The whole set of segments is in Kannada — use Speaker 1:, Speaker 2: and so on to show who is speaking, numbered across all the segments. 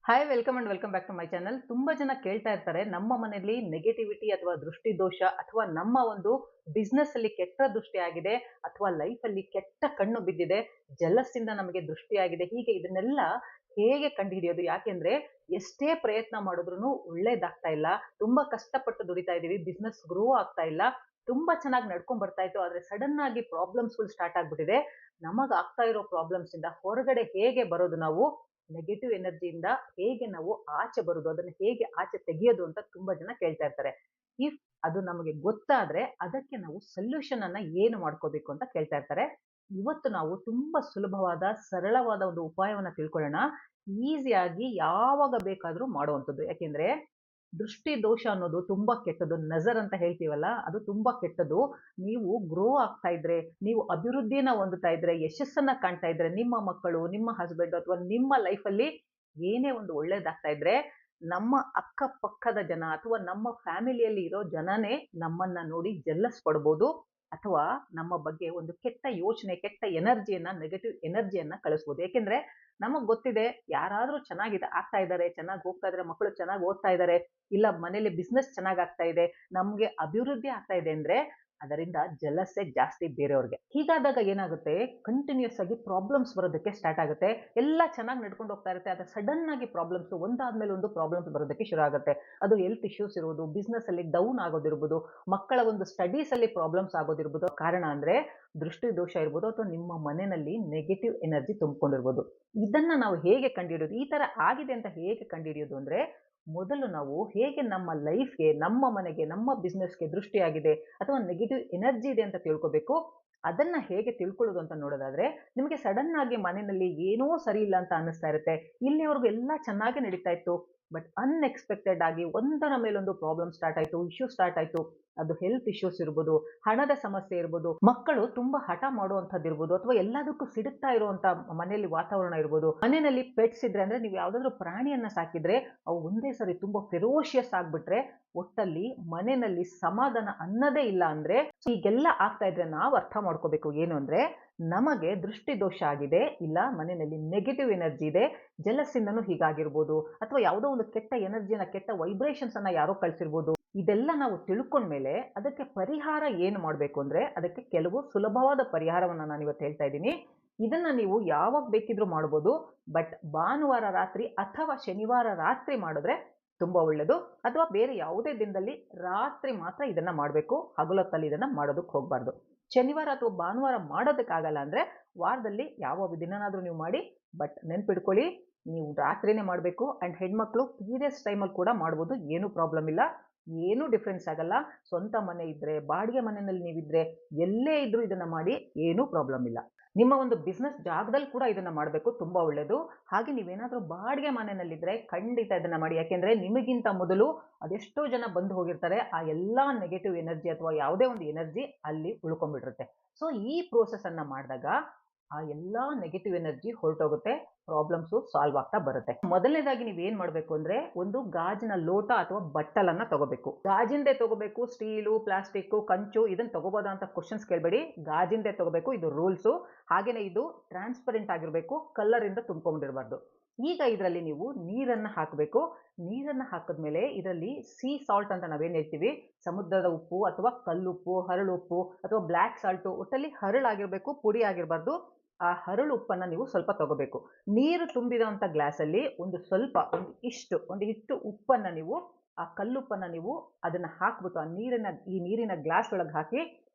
Speaker 1: Hi welcome and welcome back to my channel. ತುಂಬಾ ಜನ ಕೇಳ್ತಾ ಇರ್ತಾರೆ, ನಮ್ಮ ಮನೆಯಲ್ಲಿ ನೆಗೆಟಿವಿಟಿ ಅಥವಾ ದೃಷ್ಟಿ ದೋಷ ಅಥವಾ ನಮ್ಮ ಒಂದು ಬಿಸ್ನೆಸ್ ಅಲ್ಲಿ ಕೆಟ್ಟ ದೃಷ್ಟಿ ಆಗಿದೆ ಅಥವಾ ಲೈಫ್ ಅಲ್ಲಿ ಕೆಟ್ಟ ಕಣ್ಣು ಬಿದ್ದಿದೆ, ಜಲಸ್ ಇಂದ ನಮಗೆ ದೃಷ್ಟಿ ಆಗಿದೆ. ಹೀಗೆ ಇದನ್ನೆಲ್ಲ ಹೇಗೆ ಕಂಡುಹಿಡಿಯೋದು? ಯಾಕೆಂದ್ರೆ ಎಷ್ಟೇ ಪ್ರಯತ್ನ ಮಾಡಿದ್ರು ಒಳ್ಳೇದಾಗ್ತಾ ಇಲ್ಲ. ತುಂಬಾ ಕಷ್ಟಪಟ್ಟು ದುಡಿತಾ ಇದೀವಿ, ಬಿಸ್ನೆಸ್ ಗ್ರೋ ಆಗ್ತಾ ಇಲ್ಲ. ತುಂಬಾ ಚೆನ್ನಾಗಿ ನಡ್ಕೊಂಡ್ ಬರ್ತಾ ಇತ್ತು, ಆದ್ರೆ ಸಡನ್ ಆಗಿ ಪ್ರಾಬ್ಲಮ್ಸ್ಗಳು ಸ್ಟಾರ್ಟ್ ಆಗ್ಬಿಟ್ಟಿದೆ. ನಮಗ್ ಆಗ್ತಾ ಇರೋ ಪ್ರಾಬ್ಲಮ್ಸ್ ಇಂದ ಹೊರಗಡೆ ಹೇಗೆ ಬರೋದು? ನಾವು ನೆಗೆಟಿವ್ ಎನರ್ಜಿಯಿಂದ ಹೇಗೆ ನಾವು ಆಚೆ ಬರುದು? ಅದನ್ನ ಹೇಗೆ ಆಚೆ ತೆಗೆಯೋದು ಅಂತ ತುಂಬಾ ಜನ ಕೇಳ್ತಾ ಇರ್ತಾರೆ. ಇಫ್ ಅದು ನಮಗೆ ಗೊತ್ತಾದ್ರೆ ಅದಕ್ಕೆ ನಾವು ಸೊಲ್ಯೂಷನ್ ಅನ್ನ ಏನು ಮಾಡ್ಕೋಬೇಕು ಅಂತ ಕೇಳ್ತಾ ಇರ್ತಾರೆ. ಇವತ್ತು ನಾವು ತುಂಬಾ ಸುಲಭವಾದ, ಸರಳವಾದ ಒಂದು ಉಪಾಯವನ್ನ ತಿಳ್ಕೊಳ್ಳೋಣ. ಈಸಿಯಾಗಿ ಯಾವಾಗ ಬೇಕಾದ್ರೂ ಮಾಡುವಂಥದ್ದು. ಯಾಕೆಂದ್ರೆ ದೃಷ್ಟಿ ದೋಷ ಅನ್ನೋದು ತುಂಬಾ ಕೆಟ್ಟದ್ದು. ನಜರ್ ಅಂತ ಹೇಳ್ತೀವಲ್ಲ, ಅದು ತುಂಬಾ ಕೆಟ್ಟದ್ದು. ನೀವು ಗ್ರೋ ಆಗ್ತಾ ಇದ್ರೆ, ನೀವು ಅಭಿವೃದ್ಧಿಯನ್ನ ಹೊಂದುತ್ತಾ ಇದ್ರೆ, ಯಶಸ್ಸನ್ನ ಕಾಣ್ತಾ ಇದ್ರೆ, ನಿಮ್ಮ ಮಕ್ಕಳು, ನಿಮ್ಮ ಹಸ್ಬೆಂಡ್ ಅಥವಾ ನಿಮ್ಮ ಲೈಫಲ್ಲಿ ಏನೇ ಒಂದು ಒಳ್ಳೇದಾಗ್ತಾ ಇದ್ರೆ, ನಮ್ಮ ಅಕ್ಕಪಕ್ಕದ ಜನ ಅಥವಾ ನಮ್ಮ ಫ್ಯಾಮಿಲಿಯಲ್ಲಿ ಇರೋ ಜನನೇ ನಮ್ಮನ್ನ ನೋಡಿ ಜೆಲ್ಲಸ್ ಪಡ್ಬೋದು ಅಥವಾ ನಮ್ಮ ಬಗ್ಗೆ ಒಂದು ಕೆಟ್ಟ ಯೋಚನೆ, ಕೆಟ್ಟ ಎನರ್ಜಿಯನ್ನ, ನೆಗೆಟಿವ್ ಎನರ್ಜಿಯನ್ನ ಕಳಿಸ್ಬೋದು. ಯಾಕೆಂದ್ರೆ ನಮಗ್ ಗೊತ್ತಿದೆ, ಯಾರಾದ್ರೂ ಚೆನ್ನಾಗಿದೆ ಆಗ್ತಾ ಇದ್ದಾರೆ, ಚೆನ್ನಾಗಿ ಹೋಗ್ತಾ ಇದಾರೆ, ಮಕ್ಕಳು ಚೆನ್ನಾಗಿ ಓದ್ತಾ ಇದ್ದಾರೆ, ಇಲ್ಲ ಮನೇಲಿ ಬಿಸ್ನೆಸ್ ಚೆನ್ನಾಗ್ ಆಗ್ತಾ ಇದೆ, ನಮ್ಗೆ ಅಭಿವೃದ್ಧಿ ಆಗ್ತಾ ಇದೆ ಅಂದ್ರೆ ಅದರಿಂದ ಜಲಸೆ ಜಾಸ್ತಿ ಬೇರೆಯವ್ರಿಗೆ. ಹೀಗಾದಾಗ ಏನಾಗುತ್ತೆ, ಕಂಟಿನ್ಯೂಸ್ ಆಗಿ ಪ್ರಾಬ್ಲಮ್ಸ್ ಬರೋದಕ್ಕೆ ಸ್ಟಾರ್ಟ್ ಆಗುತ್ತೆ. ಎಲ್ಲ ಚೆನ್ನಾಗಿ ನಡ್ಕೊಂಡು ಹೋಗ್ತಾ ಇರುತ್ತೆ, ಆದ್ರೆ ಸಡನ್ ಆಗಿ ಪ್ರಾಬ್ಲಮ್ಸ್ ಒಂದಾದ್ಮೇಲೆ ಒಂದು ಪ್ರಾಬ್ಲಮ್ಸ್ ಬರೋದಕ್ಕೆ ಶುರು ಆಗುತ್ತೆ. ಅದು ಹೆಲ್ತ್ ಇಶ್ಯೂಸ್ ಇರ್ಬೋದು, ಬಿಸ್ನೆಸ್ ಅಲ್ಲಿ ಡೌನ್ ಆಗೋದಿರ್ಬೋದು, ಮಕ್ಕಳ ಒಂದು ಸ್ಟಡೀಸ್ ಅಲ್ಲಿ ಪ್ರಾಬ್ಲಮ್ಸ್ ಆಗೋದಿರ್ಬೋದು. ಕಾರಣ ಅಂದ್ರೆ ದೃಷ್ಟಿ ದೋಷ ಇರ್ಬೋದು ಅಥವಾ ನಿಮ್ಮ ಮನೆಯಲ್ಲಿ ನೆಗೆಟಿವ್ ಎನರ್ಜಿ ತುಂಬಿಕೊಂಡಿರ್ಬೋದು. ಇದನ್ನ ನಾವು ಹೇಗೆ ಕಂಡುಹಿಡಿಯೋದು? ಈ ತರ ಆಗಿದೆ ಅಂತ ಹೇಗೆ ಕಂಡುಹಿಡಿಯೋದು ಅಂದ್ರೆ, ಮೊದಲು ನಾವು ಹೇಗೆ ನಮ್ಮ ಲೈಫ್ಗೆ, ನಮ್ಮ ಮನೆಗೆ, ನಮ್ಮ ಬಿಸ್ನೆಸ್ಗೆ ದೃಷ್ಟಿಯಾಗಿದೆ ಅಥವಾ ನೆಗೆಟಿವ್ ಎನರ್ಜಿ ಇದೆ ಅಂತ ತಿಳ್ಕೋಬೇಕು. ಅದನ್ನ ಹೇಗೆ ತಿಳ್ಕೊಳ್ಳೋದು ಅಂತ ನೋಡೋದಾದ್ರೆ, ನಿಮಗೆ ಸಡನ್ ಆಗಿ ಮನೆಯಲ್ಲಿ ಏನೋ ಸರಿ ಇಲ್ಲ ಅಂತ ಅನ್ನಿಸ್ತಾ ಇರುತ್ತೆ. ಇಲ್ಲಿವರೆಗೂ ಎಲ್ಲ ಚೆನ್ನಾಗಿ ನಡೀತಾ ಇತ್ತು, ಬಟ್ ಅನ್ಎಕ್ಸ್ಪೆಕ್ಟೆಡ್ ಆಗಿ ಒಂದರ ಮೇಲೊಂದು ಪ್ರಾಬ್ಲಮ್ ಸ್ಟಾರ್ಟ್ ಆಯ್ತು, ಇಶ್ಯೂ ಸ್ಟಾರ್ಟ್ ಆಯ್ತು. ಅದು ಹೆಲ್ತ್ ಇಶ್ಯೂಸ್ ಇರ್ಬೋದು, ಹಣದ ಸಮಸ್ಯೆ ಇರ್ಬೋದು, ಮಕ್ಕಳು ತುಂಬಾ ಹಠ ಮಾಡುವಂತದ್ದು ಇರ್ಬೋದು, ಅಥವಾ ಎಲ್ಲದಕ್ಕೂ ಸಿಡುತ್ತಾ ಇರುವಂತ ಮನೆಯಲ್ಲಿ ವಾತಾವರಣ ಇರ್ಬೋದು. ಮನೆಯಲ್ಲಿ ಪೆಟ್ಸ್ ಇದ್ರೆ ಅಂದ್ರೆ, ನೀವು ಯಾವ್ದಾದ್ರು ಪ್ರಾಣಿಯನ್ನ ಸಾಕಿದ್ರೆ ಅವು ಒಂದೇ ಸರಿ ತುಂಬಾ ಫೆರೋಷಿಯಸ್ ಆಗ್ಬಿಟ್ರೆ ಒಟ್ಟಲ್ಲಿ ಮನೆಯಲ್ಲಿ ಸಮಾಧಾನ ಅನ್ನೋದೇ ಇಲ್ಲ. ಅಂದ್ರೆ ಹೀಗೆಲ್ಲ ಆಗ್ತಾ ಇದ್ರೆ ನಾವು ಅರ್ಥ ಮಾಡ್ಕೋಬೇಕು ಏನು ಅಂದ್ರೆ, ನಮಗೆ ದೃಷ್ಟಿ ದೋಷ ಆಗಿದೆ, ಇಲ್ಲ ಮನೆಯಲ್ಲಿ ನೆಗೆಟಿವ್ ಎನರ್ಜಿ ಇದೆ, ಜಲಸ್ಸಿಂದನೂ ಹೀಗಾಗಿರ್ಬೋದು, ಅಥವಾ ಯಾವುದೋ ಒಂದು ಕೆಟ್ಟ ಎನರ್ಜಿನ, ಕೆಟ್ಟ ವೈಬ್ರೇಷನ್ಸ್ ಅನ್ನ ಯಾರೋ ಕಳ್ಸಿರ್ಬೋದು. ಇದೆಲ್ಲ ನಾವು ತಿಳ್ಕೊಂಡ್ಮೇಲೆ ಅದಕ್ಕೆ ಪರಿಹಾರ ಏನು ಮಾಡ್ಬೇಕು ಅಂದ್ರೆ, ಅದಕ್ಕೆ ಕೆಲವು ಸುಲಭವಾದ ಪರಿಹಾರವನ್ನ ನಾನು ಇವತ್ತು ಹೇಳ್ತಾ ಇದ್ದೀನಿ. ಇದನ್ನ ನೀವು ಯಾವಾಗ ಬೇಕಿದ್ರೂ ಮಾಡ್ಬೋದು, ಬಟ್ ಭಾನುವಾರ ರಾತ್ರಿ ಅಥವಾ ಶನಿವಾರ ರಾತ್ರಿ ಮಾಡಿದ್ರೆ ತುಂಬಾ ಒಳ್ಳೇದು. ಅಥವಾ ಬೇರೆ ಯಾವುದೇ ದಿನದಲ್ಲಿ ರಾತ್ರಿ ಮಾತ್ರ ಇದನ್ನ ಮಾಡಬೇಕು, ಹಗಲೊತ್ತಲ್ಲಿ ಇದನ್ನ ಮಾಡೋದಕ್ಕೆ ಹೋಗ್ಬಾರ್ದು. ಶನಿವಾರ ಅಥವಾ ಭಾನುವಾರ ಮಾಡೋದಕ್ಕಾಗಲ್ಲ ಅಂದ್ರೆ ವಾರದಲ್ಲಿ ಯಾವ ದಿನನಾದ್ರೂ ನೀವು ಮಾಡಿ, ಬಟ್ ನೆನ್ಪಿಡ್ಕೊಳ್ಳಿ, ನೀವು ರಾತ್ರಿನೇ ಮಾಡಬೇಕು. ಅಂಡ್ ಹೆಣ್ಮಕ್ಳು ಪೀರಿಯಡ್ಸ್ ಟೈಮಲ್ಲಿ ಕೂಡ ಮಾಡ್ಬೋದು, ಏನು ಪ್ರಾಬ್ಲಮ್ ಇಲ್ಲ, ಏನು ಡಿಫ್ರೆನ್ಸ್ ಆಗಲ್ಲ. ಸ್ವಂತ ಮನೆ ಇದ್ರೆ, ಬಾಡಿಗೆ ಮನೆಯಲ್ಲಿ ನೀವಿದ್ರೆ, ಎಲ್ಲೇ ಇದ್ರೂ ಇದನ್ನ ಮಾಡಿ, ಏನೂ ಪ್ರಾಬ್ಲಮ್ ಇಲ್ಲ. ನಿಮ್ಮ ಒಂದು ಬಿಸ್ನೆಸ್ ಜಾಗದಲ್ಲಿ ಕೂಡ ಇದನ್ನ ಮಾಡಬೇಕು, ತುಂಬಾ ಒಳ್ಳೇದು. ಹಾಗೆ ನೀವೇನಾದ್ರೂ ಬಾಡಿಗೆ ಮನೆಯಲ್ಲಿದ್ರೆ ಖಂಡಿತ ಇದನ್ನ ಮಾಡಿ. ಯಾಕೆಂದ್ರೆ ನಿಮಗಿಂತ ಮೊದಲು ಅದೆಷ್ಟೋ ಜನ ಬಂದು ಹೋಗಿರ್ತಾರೆ, ಆ ಎಲ್ಲಾ ನೆಗೆಟಿವ್ ಎನರ್ಜಿ ಅಥವಾ ಯಾವುದೇ ಒಂದು ಎನರ್ಜಿ ಅಲ್ಲಿ ಉಳ್ಕೊಂಡ್ಬಿಟ್ಟಿರುತ್ತೆ. ಸೊ ಈ ಪ್ರೋಸೆಸ್ ಅನ್ನ ಮಾಡಿದಾಗ ಆ ಎಲ್ಲಾ ನೆಗೆಟಿವ್ ಎನರ್ಜಿ ಹೊರಟೋಗುತ್ತೆ, ಪ್ರಾಬ್ಲಮ್ಸ್ ಸಾಲ್ವ್ ಆಗ್ತಾ ಬರುತ್ತೆ. ಮೊದಲನೇದಾಗಿ ನೀವು ಏನ್ ಮಾಡ್ಬೇಕು ಅಂದ್ರೆ, ಒಂದು ಗಾಜಿನ ಲೋಟ ಅಥವಾ ಬಟ್ಟಲನ್ನ ತಗೋಬೇಕು. ಗಾಜಿಂದೆ ತಗೋಬೇಕು, ಸ್ಟೀಲು, ಪ್ಲಾಸ್ಟಿಕ್, ಕಂಚು ಇದನ್ನ ತಗೋಬೋದಾ ಅಂತ ಕ್ವಶನ್ಸ್ ಕೇಳಬೇಡಿ. ಗಾಜಿಂದೆ ತಗೋಬೇಕು, ಇದು ರೂಲ್ಸ್. ಹಾಗೇನೆ ಇದು ಟ್ರಾನ್ಸ್ಪರೆಂಟ್ ಆಗಿರ್ಬೇಕು, ಕಲರ್ ಇಂದ ತುಂಬಿಕೊಂಡಿರಬಾರ್ದು. ಈಗ ಇದರಲ್ಲಿ ನೀವು ನೀರನ್ನ ಹಾಕಬೇಕು. ನೀರನ್ನ ಹಾಕಿದ್ಮೇಲೆ ಇದರಲ್ಲಿ ಸೀ ಸಾಲ್ಟ್ ಅಂತ ನಾವೇನ್ ಹೇಳ್ತೀವಿ, ಸಮುದ್ರದ ಉಪ್ಪು ಅಥವಾ ಕಲ್ಲುಪ್ಪು, ಹರಳುಪ್ಪು ಅಥವಾ ಬ್ಲ್ಯಾಕ್ ಸಾಲ್ಟ್, ಒಟ್ಟಲ್ಲಿ ಹರಳಾಗಿರ್ಬೇಕು, ಪುಡಿ ಆಗಿರಬಾರ್ದು. ಆ ಹರಳು ಉಪ್ಪನ್ನ ನೀವು ಸ್ವಲ್ಪ ತಗೋಬೇಕು. ನೀರು ತುಂಬಿದಂತ ಗ್ಲಾಸ್ ಅಲ್ಲಿ ಒಂದು ಸ್ವಲ್ಪ, ಒಂದಿಷ್ಟು ಉಪ್ಪನ್ನ ನೀವು, ಆ ಕಲ್ಲುಪ್ಪನ್ನ ನೀವು ಅದನ್ನ ಹಾಕ್ಬಿಟ್ಟು ಈ ನೀರಿನ ಗ್ಲಾಸ್ ಒಳಗೆ ಹಾಕಿ,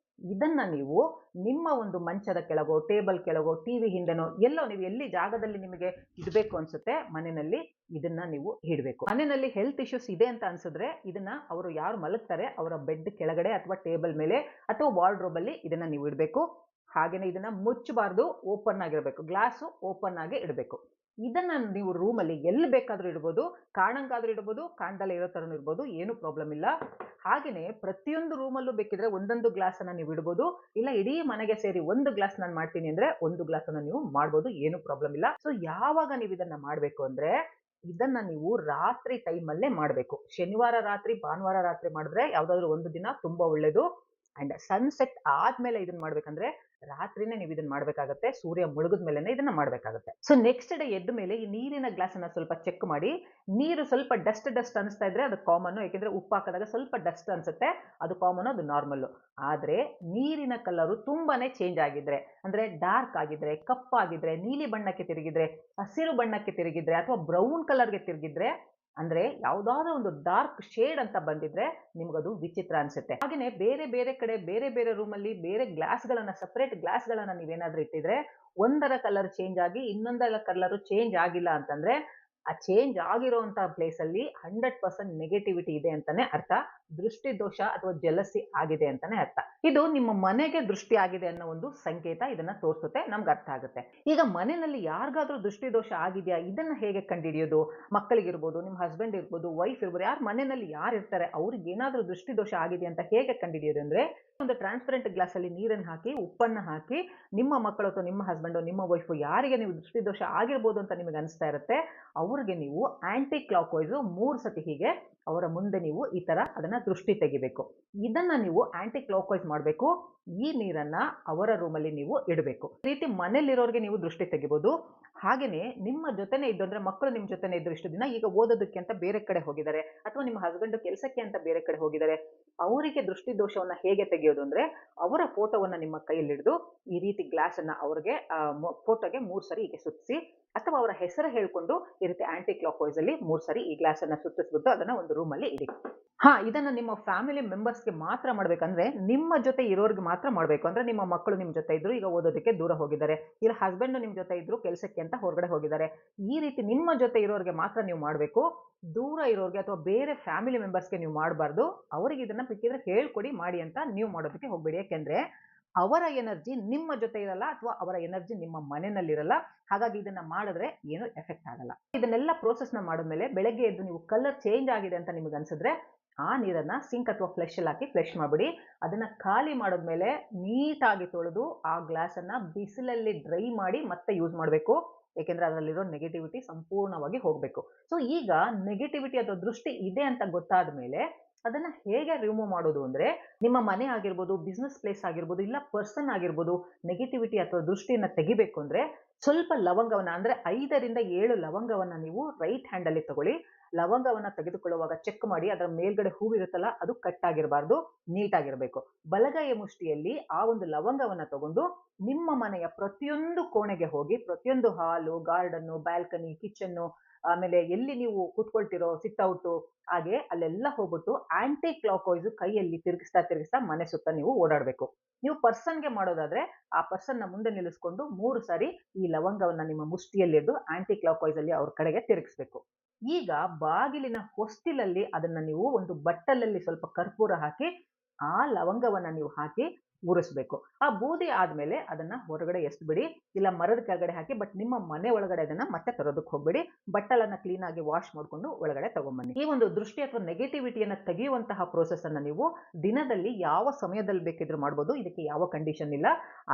Speaker 1: ಇದನ್ನ ನೀವು ನಿಮ್ಮ ಒಂದು ಮಂಚದ ಕೆಳಗೋ, ಟೇಬಲ್ ಕೆಳಗೋ, ಟಿವಿ ಹಿಂದೆನೋ, ಎಲ್ಲೋ ನೀವು ಎಲ್ಲಿ ಜಾಗದಲ್ಲಿ ನಿಮಗೆ ಇಡಬೇಕು ಅನ್ಸುತ್ತೆ ಮನೆಯಲ್ಲಿ, ಇದನ್ನ ನೀವು ಇಡಬೇಕು. ಮನೆಯಲ್ಲಿ ಹೆಲ್ತ್ ಇಶ್ಯೂಸ್ ಇದೆ ಅಂತ ಅನ್ಸಿದ್ರೆ ಇದನ್ನ ಅವರು ಯಾರು ಮಲಗ್ತಾರೆ ಅವರ ಬೆಡ್ ಕೆಳಗಡೆ ಅಥವಾ ಟೇಬಲ್ ಮೇಲೆ ಅಥವಾ ವಾರ್ಡ್ರೋಬ್ ಅಲ್ಲಿ ಇದನ್ನ ನೀವು ಇಡಬೇಕು. ಹಾಗೇನೆ ಇದನ್ನ ಮುಚ್ಚಬಾರ್ದು, ಓಪನ್ ಆಗಿರಬೇಕು, ಗ್ಲಾಸ್ ಓಪನ್ ಆಗಿ ಇಡಬೇಕು. ಇದನ್ನ ನೀವು ರೂಮಲ್ಲಿ ಎಲ್ಲಿ ಬೇಕಾದ್ರೂ ಇಡ್ಬೋದು, ಕಾಣಂಗಾದ್ರೂ ಇಡ್ಬೋದು, ಕಾಣ್ದಲ್ಲೇ ಇರೋ ತರನು ಇರ್ಬೋದು, ಏನು ಪ್ರಾಬ್ಲಮ್ ಇಲ್ಲ. ಹಾಗೇನೆ ಪ್ರತಿಯೊಂದು ರೂಮಲ್ಲೂ ಬೇಕಿದ್ರೆ ಒಂದೊಂದು ಗ್ಲಾಸ್ ಅನ್ನ ನೀವು ಇಡ್ಬೋದು, ಇಲ್ಲ ಇಡೀ ಮನೆಗೆ ಸೇರಿ ಒಂದು ಗ್ಲಾಸ್ ನಾನು ಮಾಡ್ತೀನಿ ಅಂದ್ರೆ ಒಂದು ಗ್ಲಾಸ್ ಅನ್ನ ನೀವು ಮಾಡ್ಬೋದು, ಏನು ಪ್ರಾಬ್ಲಮ್ ಇಲ್ಲ. ಸೊ ಯಾವಾಗ ನೀವು ಇದನ್ನ ಮಾಡ್ಬೇಕು ಅಂದ್ರೆ, ಇದನ್ನ ನೀವು ರಾತ್ರಿ ಟೈಮ್ ಅಲ್ಲೇ ಮಾಡ್ಬೇಕು. ಶನಿವಾರ ರಾತ್ರಿ, ಭಾನುವಾರ ರಾತ್ರಿ ಮಾಡಿದ್ರೆ ಯಾವ್ದಾದ್ರು ಒಂದು ದಿನ ತುಂಬಾ ಒಳ್ಳೇದು. ಅಂಡ್ ಸನ್ಸೆಟ್ ಆದ್ಮೇಲೆ ಇದನ್ನ ಮಾಡ್ಬೇಕಂದ್ರೆ ರಾತ್ರಿನೇ ನೀವು ಇದನ್ನ ಮಾಡ್ಬೇಕಾಗತ್ತೆ. ಸೂರ್ಯ ಮುಳುಗಿದ ಮೇಲೆನೆ ಇದನ್ನ ಮಾಡ್ಬೇಕಾಗತ್ತೆ. ಸೊ ನೆಕ್ಸ್ಟ್ ಡೇ ಎದ್ದ ಮೇಲೆ ಈ ನೀರಿನ ಗ್ಲಾಸ್ ಅನ್ನ ಸ್ವಲ್ಪ ಚೆಕ್ ಮಾಡಿ. ನೀರು ಸ್ವಲ್ಪ ಡಸ್ಟ್ ಅನಿಸ್ತಾ ಇದ್ರೆ ಅದು ಕಾಮನ್. ಯಾಕೆಂದ್ರೆ ಉಪ್ಪು ಹಾಕಿದಾಗ ಸ್ವಲ್ಪ ಡಸ್ಟ್ ಅನ್ಸುತ್ತೆ. ಅದು ಕಾಮನ್, ಅದು ನಾರ್ಮಲ್. ಆದ್ರೆ ನೀರಿನ ಕಲರು ತುಂಬಾನೇ ಚೇಂಜ್ ಆಗಿದ್ರೆ, ಅಂದ್ರೆ ಡಾರ್ಕ್ ಆಗಿದ್ರೆ, ಕಪ್ಪಾಗಿದ್ರೆ, ನೀಲಿ ಬಣ್ಣಕ್ಕೆ ತಿರುಗಿದ್ರೆ, ಹಸಿರು ಬಣ್ಣಕ್ಕೆ ತಿರುಗಿದ್ರೆ ಅಥವಾ ಬ್ರೌನ್ ಕಲರ್ಗೆ ತಿರುಗಿದ್ರೆ, ಅಂದ್ರೆ ಯಾವ್ದಾದ್ರು ಒಂದು ಡಾರ್ಕ್ ಶೇಡ್ ಅಂತ ಬಂದಿದ್ರೆ ನಿಮ್ಗದು ವಿಚಿತ್ರ ಅನ್ಸುತ್ತೆ. ಹಾಗೇನೆ ಬೇರೆ ಬೇರೆ ಕಡೆ ಬೇರೆ ಬೇರೆ ರೂಮ್ ಅಲ್ಲಿ ಬೇರೆ ಸಪರೇಟ್ ಗ್ಲಾಸ್ ಗಳನ್ನ ನೀವೇನಾದ್ರೂ ಇಟ್ಟಿದ್ರೆ ಒಂದರ ಕಲರ್ ಚೇಂಜ್ ಆಗಿ ಇನ್ನೊಂದರ ಕಲರ್ ಚೇಂಜ್ ಆಗಿಲ್ಲ ಅಂತಂದ್ರೆ ಆ ಚೇಂಜ್ ಆಗಿರುವಂತ ಪ್ಲೇಸ್ ಅಲ್ಲಿ 100% ನೆಗೆಟಿವಿಟಿ ಇದೆ ಅಂತಾನೆ ಅರ್ಥ. ದೃಷ್ಟಿ ದೋಷ ಅಥವಾ ಜಲಸಿ ಆಗಿದೆ ಅಂತಾನೆ ಅರ್ಥ. ಇದು ನಿಮ್ಮ ಮನೆಗೆ ದೃಷ್ಟಿ ಆಗಿದೆ ಅನ್ನೋ ಒಂದು ಸಂಕೇತ. ಇದನ್ನ ತೋರಿಸುತ್ತೆ, ನಮ್ಗೆ ಅರ್ಥ ಆಗುತ್ತೆ. ಈಗ ಮನೆಯಲ್ಲಿ ಯಾರಿಗಾದ್ರೂ ದೃಷ್ಟಿ ದೋಷ ಆಗಿದೆಯಾ, ಇದನ್ನ ಹೇಗೆ ಕಂಡುಹಿಡಿಯೋದು? ಮಕ್ಕಳಿಗಿರ್ಬೋದು, ನಿಮ್ಮ ಹಸ್ಬೆಂಡ್ ಇರ್ಬೋದು, ವೈಫ್ ಇರ್ಬೋದು, ಮನೆಯಲ್ಲಿ ಯಾರು ಇರ್ತಾರೆ ಅವ್ರಿಗೆ ಏನಾದ್ರೂ ದೃಷ್ಟಿ ದೋಷ ಆಗಿದೆ ಅಂತ ಹೇಗೆ ಕಂಡುಹಿಡಿಯೋದು ಅಂದ್ರೆ, ಒಂದು ಟ್ರಾನ್ಸ್ಪರೆಂಟ್ ಗ್ಲಾಸ್ ಅಲ್ಲಿ ನೀರನ್ನು ಹಾಕಿ, ಉಪ್ಪನ್ನ ಹಾಕಿ, ನಿಮ್ಮ ಮಕ್ಕಳು ಅಥವಾ ನಿಮ್ಮ ಹಸ್ಬೆಂಡ್, ನಿಮ್ಮ ವೈಫ್ ಯಾರಿಗೆ ನೀವು ದೃಷ್ಟಿ ದೋಷ ಆಗಿರ್ಬೋದು ಅಂತ ನಿಮಗೆ ಅನಿಸ್ತಾ ಇರುತ್ತೆ, ಅವ್ರಿಗೆ ನೀವು ಆಂಟಿ ಕ್ಲಾಕ್ ವೈಸ್ 3 ಸತಿ ಹೀಗೆ ಅವರ ಮುಂದೆ ನೀವು ಈ ತರ ಅದನ್ನ ದೃಷ್ಟಿ ತೆಗಿಬೇಕು. ಇದನ್ನ ನೀವು ಆಂಟಿ ಕ್ಲಾಕ್ ವೈಸ್ ಮಾಡಬೇಕು. ಈ ನೀರನ್ನ ಅವರ ರೂಮಲ್ಲಿ ನೀವು ಇಡಬೇಕು. ಈ ರೀತಿ ಮನೇಲಿರೋರಿಗೆ ನೀವು ದೃಷ್ಟಿ ತೆಗಿಬಹುದು. ಹಾಗೇನೆ ನಿಮ್ಮ ಜೊತೆನೆ ಇದ್ದು, ಅಂದ್ರೆ ಮಕ್ಕಳು ನಿಮ್ಮ ಜೊತೆನೆ ಇದ್ರು ಇಷ್ಟು ದಿನ, ಈಗ ಓದೋದಕ್ಕೆ ಅಂತ ಬೇರೆ ಕಡೆ ಹೋಗಿದ್ದಾರೆ ಅಥವಾ ನಿಮ್ಮ ಹಸ್ಬೆಂಡ್ ಕೆಲಸಕ್ಕೆ ಅಂತ ಬೇರೆ ಕಡೆ ಹೋಗಿದ್ದಾರೆ, ಅವರಿಗೆ ದೃಷ್ಟಿ ದೋಷವನ್ನ ಹೇಗೆ ತೆಗೆಯೋದು ಅಂದ್ರೆ, ಅವರ ಫೋಟೋವನ್ನ ನಿಮ್ಮ ಕೈಯಲ್ಲಿ ಹಿಡಿದು ಈ ರೀತಿ ಗ್ಲಾಸ್ ಅನ್ನ ಅವ್ರಿಗೆ ಫೋಟೋಗೆ 3 ಸರಿ ಹೀಗೆ ಸುತ್ತಿಸಿ, ಅಥವಾ ಅವರ ಹೆಸರು ಹೇಳ್ಕೊಂಡು ಈ ರೀತಿ ಆಂಟಿ ಕ್ಲಾಕ್ ವೈಸ್ ಅಲ್ಲಿ 3 ಸರಿ ಈ ಗ್ಲಾಸ್ ಅನ್ನ ಸುತ್ತಿಸ್ಬಿಟ್ಟು ಅದನ್ನ ಒಂದು ರೂಮ್ ಅಲ್ಲಿ ಇಡಿ. ಇದನ್ನ ನಿಮ್ಮ ಫ್ಯಾಮಿಲಿ ಮೆಂಬರ್ಸ್ಗೆ ಮಾತ್ರ ಮಾಡ್ಬೇಕಂದ್ರೆ, ನಿಮ್ಮ ಜೊತೆ ಇರೋರ್ಗೆ ಮಾತ್ರ ಮಾಡ್ಬೇಕು. ಅಂದ್ರೆ ನಿಮ್ಮ ಮಕ್ಕಳು ನಿಮ್ ಜೊತೆ ಇದ್ರು, ಈಗ ಓದೋದಕ್ಕೆ ದೂರ ಹೋಗಿದ್ದಾರೆ, ಇಲ್ಲ ಹಸ್ಬೆಂಡ್ ನಿಮ್ ಜೊತೆ ಇದ್ರು ಕೆಲಸಕ್ಕೆ ಅಂತ ಹೊರಗಡೆ ಹೋಗಿದ್ದಾರೆ, ಈ ರೀತಿ ನಿಮ್ಮ ಜೊತೆ ಇರೋರ್ಗೆ ಮಾತ್ರ ನೀವು ಮಾಡ್ಬೇಕು. ದೂರ ಇರೋರ್ಗೆ ಅಥವಾ ಬೇರೆ ಫ್ಯಾಮಿಲಿ ಮೆಂಬರ್ಸ್ಗೆ ನೀವು ಮಾಡಬಾರ್ದು. ಅವರಿಗೆ ಇದನ್ನ ಬೇಕಿದ್ರೆ ಹೇಳ್ಕೊಡಿ ಮಾಡಿ ಅಂತ ನೀವು ಮಾಡೋದಕ್ಕೆ ಹೋಗ್ಬೇಡಿ. ಯಾಕೆಂದ್ರೆ ಅವರ ಎನರ್ಜಿ ನಿಮ್ಮ ಜೊತೆ ಇರಲ್ಲ ಅಥವಾ ಅವರ ಎನರ್ಜಿ ನಿಮ್ಮ ಮನೆಯಲ್ಲಿರಲ್ಲ. ಹಾಗಾಗಿ ಇದನ್ನ ಮಾಡಿದ್ರೆ ಏನು ಎಫೆಕ್ಟ್ ಆಗಲ್ಲ. ಇದನ್ನೆಲ್ಲ ಪ್ರೋಸೆಸ್ ನ ಮಾಡಿದ್ಮೇಲೆ ಬೆಳಗ್ಗೆ ಎದ್ದು ನೀವು ಕಲರ್ ಚೇಂಜ್ ಆಗಿದೆ ಅಂತ ನಿಮಗೆ ಅನ್ಸಿದ್ರೆ ಆ ನೀರನ್ನ ಸಿಂಕ್ ಅಥವಾ ಫ್ಲಶ್ ಅಲ್ಲಿ ಹಾಕಿ ಫ್ಲಶ್ ಮಾಡ್ಬಿಡಿ. ಅದನ್ನ ಖಾಲಿ ಮಾಡಿದ್ಮೇಲೆ ನೀಟಾಗಿ ತೊಳೆದು ಆ ಗ್ಲಾಸ್ ಅನ್ನ ಬಿಸಿಲಲ್ಲಿ ಡ್ರೈ ಮಾಡಿ ಮತ್ತೆ ಯೂಸ್ ಮಾಡಬೇಕು. ಯಾಕೆಂದ್ರೆ ಅದರಲ್ಲಿರೋ ನೆಗೆಟಿವಿಟಿ ಸಂಪೂರ್ಣವಾಗಿ ಹೋಗ್ಬೇಕು. ಸೊ ಈಗ ನೆಗೆಟಿವಿಟಿ ಅಥವಾ ದೃಷ್ಟಿ ಇದೆ ಅಂತ ಗೊತ್ತಾದ ಮೇಲೆ ಅದನ್ನ ಹೇಗೆ ರಿಮೂವ್ ಮಾಡೋದು ಅಂದ್ರೆ, ನಿಮ್ಮ ಮನೆ ಆಗಿರ್ಬೋದು, ಬಿಸ್ನೆಸ್ ಪ್ಲೇಸ್ ಆಗಿರ್ಬೋದು, ಇಲ್ಲ ಪರ್ಸನ್ ಆಗಿರ್ಬೋದು, ನೆಗೆಟಿವಿಟಿ ಅಥವಾ ದೃಷ್ಟಿಯನ್ನ ತೆಗಿಬೇಕು ಅಂದ್ರೆ ಸ್ವಲ್ಪ ಲವಂಗವನ್ನ, ಅಂದ್ರೆ 5 ರಿಂದ 7 ಲವಂಗವನ್ನ ನೀವು ರೈಟ್ ಹ್ಯಾಂಡ್ ಅಲ್ಲಿ ತಗೊಳ್ಳಿ. ಲವಂಗವನ್ನ ತೆಗೆದುಕೊಳ್ಳುವಾಗ ಚೆಕ್ ಮಾಡಿ ಅದರ ಮೇಲ್ಗಡೆ ಹೂವಿರುತ್ತಲ್ಲ ಅದು ಕಟ್ ಆಗಿರಬಾರ್ದು, ನೀಟ್ ಆಗಿರಬೇಕು. ಬಲಗೈಯ ಮುಷ್ಟಿಯಲ್ಲಿ ಆ ಒಂದು ಲವಂಗವನ್ನ ತಗೊಂಡು ನಿಮ್ಮ ಮನೆಯ ಪ್ರತಿಯೊಂದು ಕೋಣೆಗೆ ಹೋಗಿ, ಪ್ರತಿಯೊಂದು ಹಾಲು, ಗಾರ್ಡನ್ನು, ಬ್ಯಾಲ್ಕನಿ, ಕಿಚನ್ನು, ಆಮೇಲೆ ಎಲ್ಲಿ ನೀವು ಕೂತ್ಕೊಳ್ತಿರೋ ಸಿಟ್ಔಟು, ಹಾಗೆ ಅಲ್ಲೆಲ್ಲ ಹೋಗ್ಬಿಟ್ಟು ಆಂಟಿ ಕ್ಲಾಕ್ ವೈಸ್ ಕೈಯಲ್ಲಿ ತಿರುಗಿಸ್ತಾ ಮನೆ ಸುತ್ತ ನೀವು ಓಡಾಡಬೇಕು. ನೀವು ಪರ್ಸನ್ಗೆ ಮಾಡೋದಾದ್ರೆ ಆ ಪರ್ಸನ್ ನ ಮುಂದೆ ನಿಲ್ಲಿಸ್ಕೊಂಡು 3 ಸಾರಿ ಈ ಲವಂಗವನ್ನ ನಿಮ್ಮ ಮುಷ್ಟಿಯಲ್ಲಿ ಹಿಡಿದು ಆಂಟಿ ಕ್ಲಾಕ್ ವೈಸ್ ಅಲ್ಲಿ ಅವ್ರ ಕಡೆಗೆ ತಿರುಗಿಸ್ಬೇಕು. ಈಗ ಬಾಗಿಲಿನ ಹೊಸ್ತಿಲಲ್ಲಿ ಅದನ್ನ ನೀವು ಒಂದು ಬಟ್ಟಲಲ್ಲಿ ಸ್ವಲ್ಪ ಕರ್ಪೂರ ಹಾಕಿ ಆ ಲವಂಗವನ್ನ ನೀವು ಹಾಕಿ ಉರಿಸ್ಬೇಕು. ಆ ಬೂದಿ ಆದ್ಮೇಲೆ ಅದನ್ನ ಹೊರಗಡೆ ಎಸ್ಬಿಡಿ, ಇಲ್ಲ ಮರದ ಕೆಳಗಡೆ ಹಾಕಿ. ಬಟ್ ನಿಮ್ಮ ಮನೆ ಒಳಗಡೆ ಅದನ್ನ ಮತ್ತೆ ತರೋದಕ್ಕೆ ಹೋಗ್ಬೇಡಿ. ಬಟ್ಟಲನ್ನ ಕ್ಲೀನ್ ಆಗಿ ವಾಶ್ ಮಾಡ್ಕೊಂಡು ಒಳಗಡೆ ತಗೊಂಬನ್ನಿ. ಈ ಒಂದು ದೃಷ್ಟಿ ಅಥವಾ ನೆಗೆಟಿವಿಟಿಯನ್ನ ತೆಗೆಯುವಂತಹ ಪ್ರೋಸೆಸ್ ಅನ್ನ ನೀವು ದಿನದಲ್ಲಿ ಯಾವ ಸಮಯದಲ್ಲಿ ಬೇಕಿದ್ರೂ ಮಾಡ್ಬೋದು. ಇದಕ್ಕೆ ಯಾವ ಕಂಡೀಷನ್ ಇಲ್ಲ.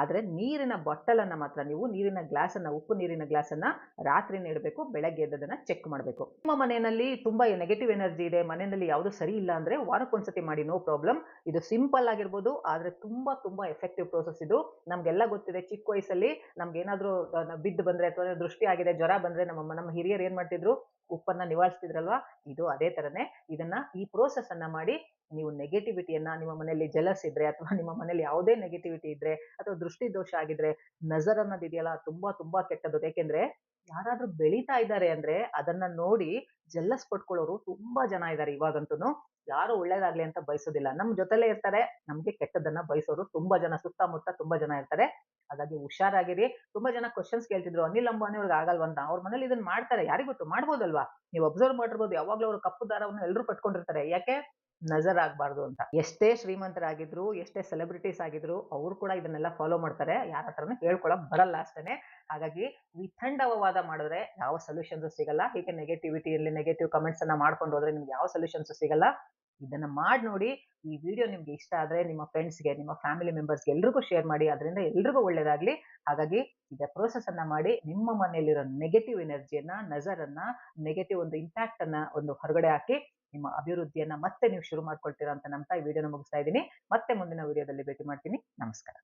Speaker 1: ಆದ್ರೆ ನೀರಿನ ಬಟ್ಟಲನ್ನ ಮಾತ್ರ ನೀವು, ನೀರಿನ ಗ್ಲಾಸ್ ಅನ್ನ, ಉಪ್ಪು ನೀರಿನ ಗ್ಲಾಸ್ ಅನ್ನ ರಾತ್ರಿನೇ ಇಡಬೇಕು. ಬೆಳಗ್ಗೆ ಎದ್ದದನ್ನ ಚೆಕ್ ಮಾಡಬೇಕು. ನಿಮ್ಮ ಮನೆಯಲ್ಲಿ ತುಂಬಾ ನೆಗೆಟಿವ್ ಎನರ್ಜಿ ಇದೆ, ಮನೆಯಲ್ಲಿ ಯಾವುದು ಸರಿ ಇಲ್ಲ ಅಂದ್ರೆ ವಾರಕ್ಕೊಂದ್ಸತಿ ಮಾಡಿ, ನೋ ಪ್ರಾಬ್ಲಮ್. ಇದು ಸಿಂಪಲ್ ಆಗಿರ್ಬೋದು, ಆದ್ರೆ ತುಂಬಾ ಎಫೆಕ್ಟಿವ್ ಪ್ರೋಸೆಸ್ ಇದು. ನಮ್ಗೆಲ್ಲ ಗೊತ್ತಿದೆ, ಚಿಕ್ಕ ವಯಸ್ಸಲ್ಲಿ ನಮ್ಗೆ ಏನಾದ್ರೂ ಬಿದ್ದು ಬಂದ್ರೆ ಅಥವಾ ದೃಷ್ಟಿ ಆಗಿದೆ, ಜ್ವರ ಬಂದ್ರೆ ನಮ್ಮ ಹಿರಿಯರು ಏನ್ ಮಾಡ್ತಿದ್ರು, ಉಪ್ಪನ್ನ ನಿವಾರಿಸ್ತಿದ್ರಲ್ವಾ. ಇದು ಅದೇ ತರನೇ. ಈ ಪ್ರೋಸೆಸ್ ಅನ್ನ ಮಾಡಿ ನೀವು ನೆಗೆಟಿವಿಟಿಯನ್ನ, ನಿಮ್ಮ ಮನೆಯಲ್ಲಿ ಜಲಸ್ ಇದ್ರೆ ಅಥವಾ ನಿಮ್ಮ ಮನೆಯಲ್ಲಿ ಯಾವುದೇ ನೆಗೆಟಿವಿಟಿ ಇದ್ರೆ ಅಥವಾ ದೃಷ್ಟಿ ದೋಷ ಆಗಿದ್ರೆ, ನಜರ್ ಅನ್ನೋದು ಇದೆಯಲ್ಲ ತುಂಬಾ ಕೆಟ್ಟದ್ದು. ಯಾಕೆಂದ್ರೆ ಯಾರಾದ್ರೂ ಬೆಳೀತಾ ಇದ್ದಾರೆ ಅಂದ್ರೆ ಅದನ್ನ ನೋಡಿ ಜೆಲ್ಲಸ್ ಪಡ್ಕೊಳ್ಳೋರು ತುಂಬಾ ಜನ ಇದ್ದಾರೆ ಇವಾಗಂತೂ. ಯಾರು ಒಳ್ಳೇದಾಗ್ಲಿ ಅಂತ ಬಯಸೋದಿಲ್ಲ. ನಮ್ ಜೊತೆಲೇ ಇರ್ತಾರೆ, ನಮ್ಗೆ ಕೆಟ್ಟದನ್ನ ಬಯಸೋರು ತುಂಬಾ ಜನ, ಸುತ್ತಮುತ್ತ ತುಂಬಾ ಜನ ಇರ್ತಾರೆ. ಹಾಗಾಗಿ ಹುಷಾರಾಗಿರಿ. ತುಂಬಾ ಜನ ಕ್ವಶನ್ಸ್ ಕೇಳ್ತಿದ್ರು, ಅನಿಲ್ ಅಂಬಾನಿ ಅವ್ರಿಗೆ ಆಗಲ್ವಂತ. ಅವ್ರ ಮನೇಲಿ ಇದನ್ನ ಮಾಡ್ತಾರೆ, ಯಾರಿಗ್ ಗೊತ್ತು, ಮಾಡ್ಬೋದಲ್ವಾ? ನೀವು ಅಬ್ಸರ್ವ್ ಮಾಡಿರ್ಬೋದು, ಯಾವಾಗ್ಲೂ ಅವರು ಕಪ್ಪು ದಾರವನ್ನು ಎಲ್ಲರೂ ಕಟ್ಕೊಂಡಿರ್ತಾರೆ. ಯಾಕೆ? ನಜರ್ ಆಗ್ಬಾರ್ದು ಅಂತ. ಎಷ್ಟೇ ಶ್ರೀಮಂತರಾಗಿದ್ರು, ಎಷ್ಟೇ ಸೆಲೆಬ್ರಿಟೀಸ್ ಆಗಿದ್ರು, ಅವ್ರು ಕೂಡ ಇದನ್ನೆಲ್ಲ ಫಾಲೋ ಮಾಡ್ತಾರೆ. ಯಾರ ಹತ್ರನೂ ಹೇಳ್ಕೊಳಕ್ ಬರಲ್ಲ ಅಷ್ಟೇನೆ. ಹಾಗಾಗಿ ವಿತಂಡವಾದ ಮಾಡಿದ್ರೆ ಯಾವ ಸೊಲ್ಯೂಷನ್ಸ್ ಸಿಗಲ್ಲ. ಹೀಗೆ ನೆಗೆಟಿವಿಟಿಯಲ್ಲಿ ನೆಗೆಟಿವ್ ಕಮೆಂಟ್ಸ್ ಅನ್ನ ಮಾಡ್ಕೊಂಡು ಹೋದ್ರೆ ನಿಮ್ಗೆ ಯಾವ ಸೊಲ್ಯೂಷನ್ಸ್ ಸಿಗಲ್ಲ. ಇದನ್ನ ಮಾಡಿ ನೋಡಿ. ಈ ವಿಡಿಯೋ ನಿಮ್ಗೆ ಇಷ್ಟ ಆದ್ರೆ ನಿಮ್ಮ ಫ್ರೆಂಡ್ಸ್ಗೆ, ನಿಮ್ಮ ಫ್ಯಾಮಿಲಿ ಮೆಂಬರ್ಸ್ಗೆ ಎಲ್ರಿಗೂ ಶೇರ್ ಮಾಡಿ. ಅದರಿಂದ ಎಲ್ರಿಗೂ ಒಳ್ಳೇದಾಗ್ಲಿ. ಹಾಗಾಗಿ ಇದೇ ಪ್ರೋಸೆಸ್ ಅನ್ನ ಮಾಡಿ ನಿಮ್ಮ ಮನೆಯಲ್ಲಿರೋ ನೆಗೆಟಿವ್ ಎನರ್ಜಿಯನ್ನ, ನಜರ್ ಅನ್ನ, ನೆಗೆಟಿವ್ ಒಂದು ಇಂಪ್ಯಾಕ್ಟ್ ಅನ್ನ ಒಂದು ಹೊರಗಡೆ ಹಾಕಿ ನಿಮ್ಮ ಅಭಿವೃದ್ಧಿಯನ್ನ ಮತ್ತೆ ನೀವು ಶುರು ಮಾಡ್ಕೊಳ್ತೀರಾ ಅಂತ ನಂಬ್ತಾ ಈ ವಿಡಿಯೋನ ಮುಗಿಸ್ತಾ ಇದ್ದೀನಿ. ಮತ್ತೆ ಮುಂದಿನ ವಿಡಿಯೋದಲ್ಲಿ ಭೇಟಿ ಮಾಡ್ತೀನಿ. ನಮಸ್ಕಾರ.